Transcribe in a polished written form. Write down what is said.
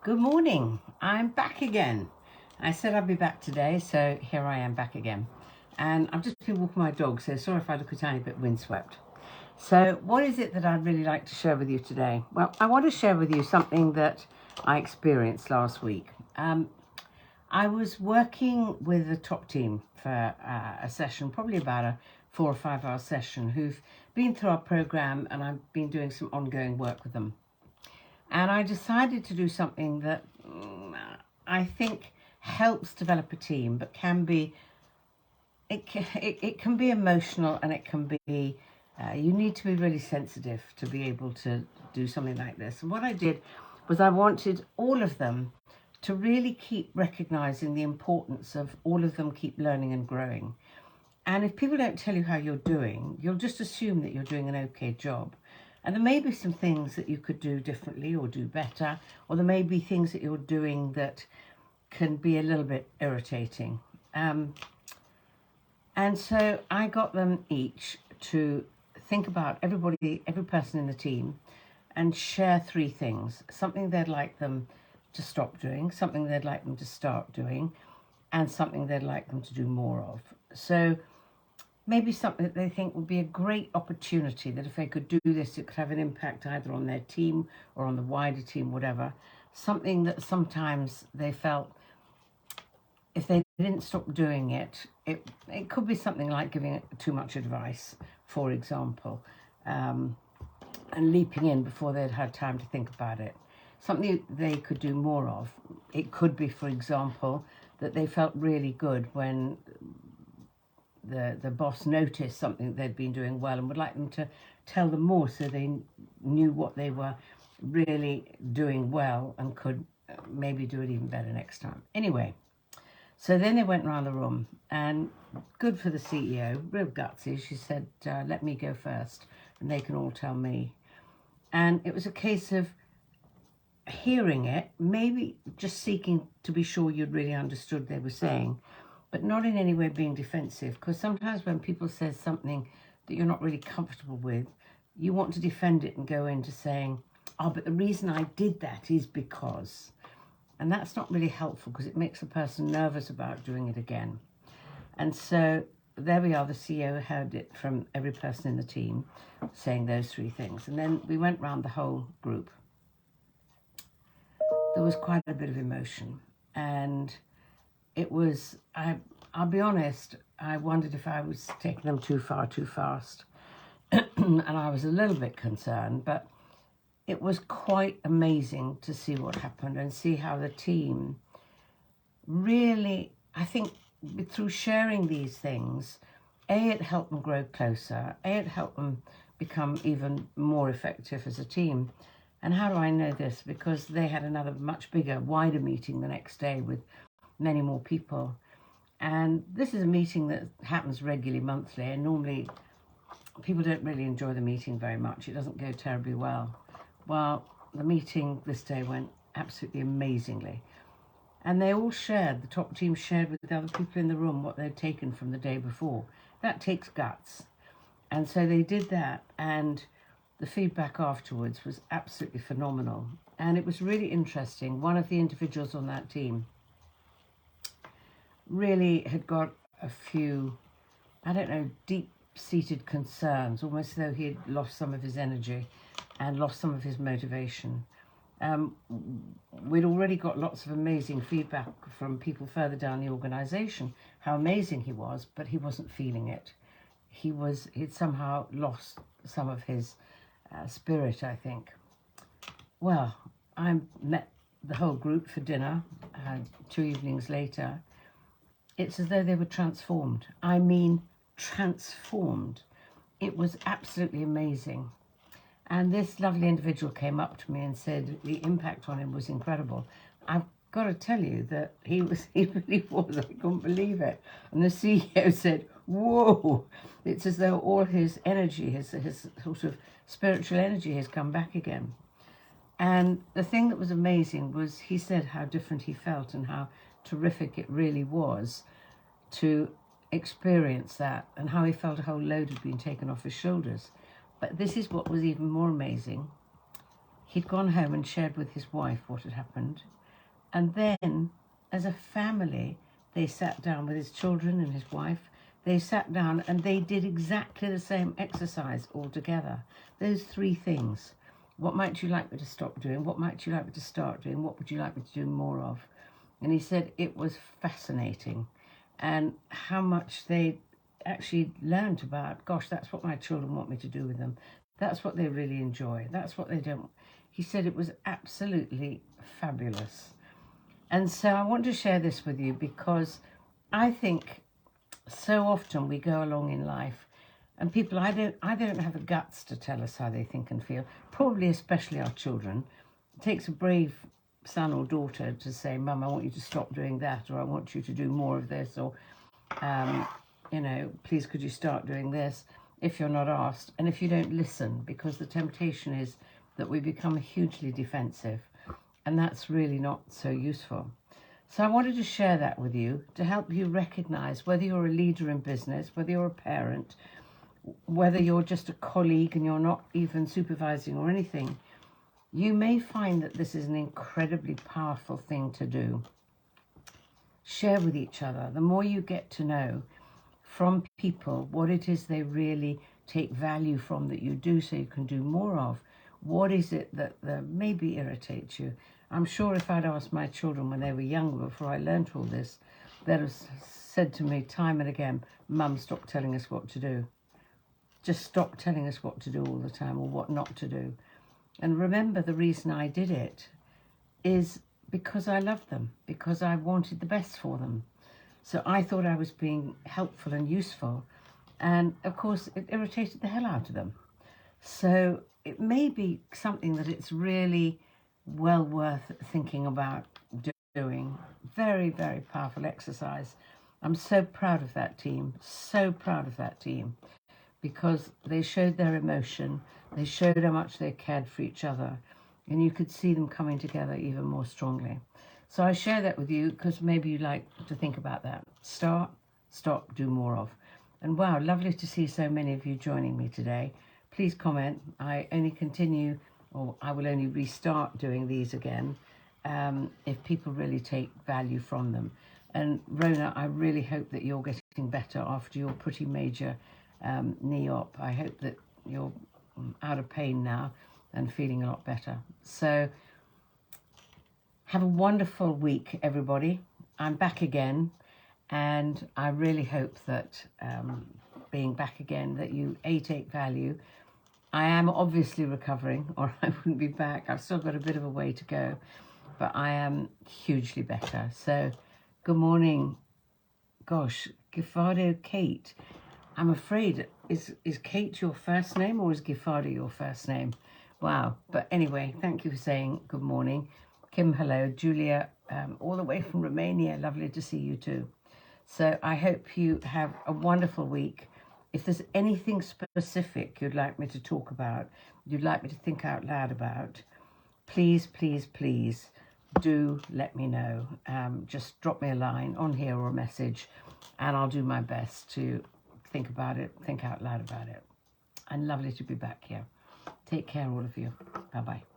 Good morning. I'm back again. I said I'd be back today, so here I am back again. And I've just been walking my dog, so sorry if I look a tiny bit windswept. So what is it that I'd really like to share with you today? Well, I want to share with you something that I experienced last week. I was working with a top team for a session, probably about a 4 or 5 hour session, who've been through our program, and I've been doing some ongoing work with them. And I decided to do something that I think helps develop a team, but it can be emotional, and it can be, you need to be really sensitive to be able to do something like this. And what I did was I wanted all of them to really keep recognizing the importance of all of them keep learning and growing. And if people don't tell you how you're doing, you'll just assume that you're doing an okay job. And there may be some things that you could do differently or do better, or there may be things that you're doing that can be a little bit irritating. And so I got them each to think about every person in the team and share 3 things. Something they'd like them to stop doing, something they'd like them to start doing, and something they'd like them to do more of. So maybe something that they think would be a great opportunity, that if they could do this, it could have an impact either on their team or on the wider team, whatever. Something that sometimes they felt if they didn't stop doing it, it could be something like giving too much advice, for example, and leaping in before they'd had time to think about it. Something they could do more of. It could be, for example, that they felt really good when the boss noticed something they'd been doing well and would like them to tell them more, so they knew what they were really doing well and could maybe do it even better next time. Anyway, so then they went around the room, and good for the CEO, real gutsy. She said, let me go first and they can all tell me. And it was a case of hearing it, maybe just seeking to be sure you'd really understood what they were saying, but not in any way being defensive, because sometimes when people say something that you're not really comfortable with, you want to defend it and go into saying, oh, but the reason I did that is because. And that's not really helpful, because it makes a person nervous about doing it again. And so there we are, the CEO heard it from every person in the team saying those 3 things. And then we went round the whole group. There was quite a bit of emotion, and it was, I'll be honest, I wondered if I was taking them too far, too fast. And I was a little bit concerned, but it was quite amazing to see what happened and see how the team really, I think, through sharing these things, it helped them grow closer, it helped them become even more effective as a team. And how do I know this? Because they had another much bigger, wider meeting the next day with many more people. And this is a meeting that happens regularly, monthly, and normally people don't really enjoy the meeting very much. It doesn't go terribly well. Well, the meeting this day went absolutely amazingly. And they all shared, the top team shared with the other people in the room what they'd taken from the day before. That takes guts. And so they did that, and the feedback afterwards was absolutely phenomenal. And it was really interesting. One of the individuals on that team really had got a few, I don't know, deep-seated concerns, almost as though he had lost some of his energy and lost some of his motivation. We'd already got lots of amazing feedback from people further down the organisation, how amazing he was, but he wasn't feeling it. He'd somehow lost some of his spirit, I think. Well, I met the whole group for dinner 2 evenings later. It's as though they were transformed. I mean, transformed. It was absolutely amazing. And this lovely individual came up to me and said the impact on him was incredible. I've got to tell you that he really was. I couldn't believe it. And the CEO said, whoa, it's as though all his energy, his sort of spiritual energy has come back again. And the thing that was amazing was he said how different he felt and how terrific it really was to experience that, and how he felt a whole load had been taken off his shoulders. But this is what was even more amazing. he'd gone home and shared with his wife what had happened. And then, as a family, they sat down with his children and his wife. They sat down and they did exactly the same exercise all together. Those three things. What might you like me to stop doing? What might you like me to start doing? What would you like me to do more of? And he said it was fascinating, and how much they actually learned about, gosh, that's what my children want me to do with them. That's what they really enjoy. That's what they don't. He said it was absolutely fabulous. And so I want to share this with you because I think so often we go along in life and people either don't have the guts to tell us how they think and feel, probably especially our children. It takes a brave son or daughter to say, Mum, I want you to stop doing that, or I want you to do more of this, or, please could you start doing this, if you're not asked, and if you don't listen, because the temptation is that we become hugely defensive, and that's really not so useful. So I wanted to share that with you to help you recognize whether you're a leader in business, whether you're a parent, whether you're just a colleague and you're not even supervising or anything. You may find that this is an incredibly powerful thing to do. Share with each other. The more you get to know from people what it is they really take value from that you do, so you can do more of. What is it that maybe irritates you? I'm sure if I'd asked my children when they were younger, before I learned all this, they'd have said to me time and again, Mum, stop telling us what to do. Just stop telling us what to do all the time, or what not to do. And remember, the reason I did it is because I loved them, because I wanted the best for them. So I thought I was being helpful and useful. And of course, it irritated the hell out of them. So it may be something that it's really well worth thinking about doing. Very, very powerful exercise. I'm so proud of that team, so proud of that team, because they showed their emotion, they showed how much they cared for each other, and you could see them coming together even more strongly. So I share that with you because maybe you'd like to think about that. Start, stop, do more of. And wow, lovely to see so many of you joining me today. Please comment. I only continue, or I will only restart doing these again if people really take value from them. And Rona, I really hope that you're getting better after your pretty major knee op. I hope that you're out of pain now and feeling a lot better. So have a wonderful week, everybody. I'm back again, and I really hope that being back again, that you take value. I am obviously recovering, or I wouldn't be back. I've still got a bit of a way to go, but I am hugely better. So good morning. Gosh, Gifardo Kate. I'm afraid, is Kate your first name, or is Gifardo your first name? Wow. But anyway, thank you for saying good morning. Kim, hello. Julia, all the way from Romania. Lovely to see you too. So I hope you have a wonderful week. If there's anything specific you'd like me to talk about, you'd like me to think out loud about, please, please, please do let me know. Just drop me a line on here or a message, and I'll do my best to think about it, think out loud about it. And lovely to be back here. Take care, all of you. Bye-bye.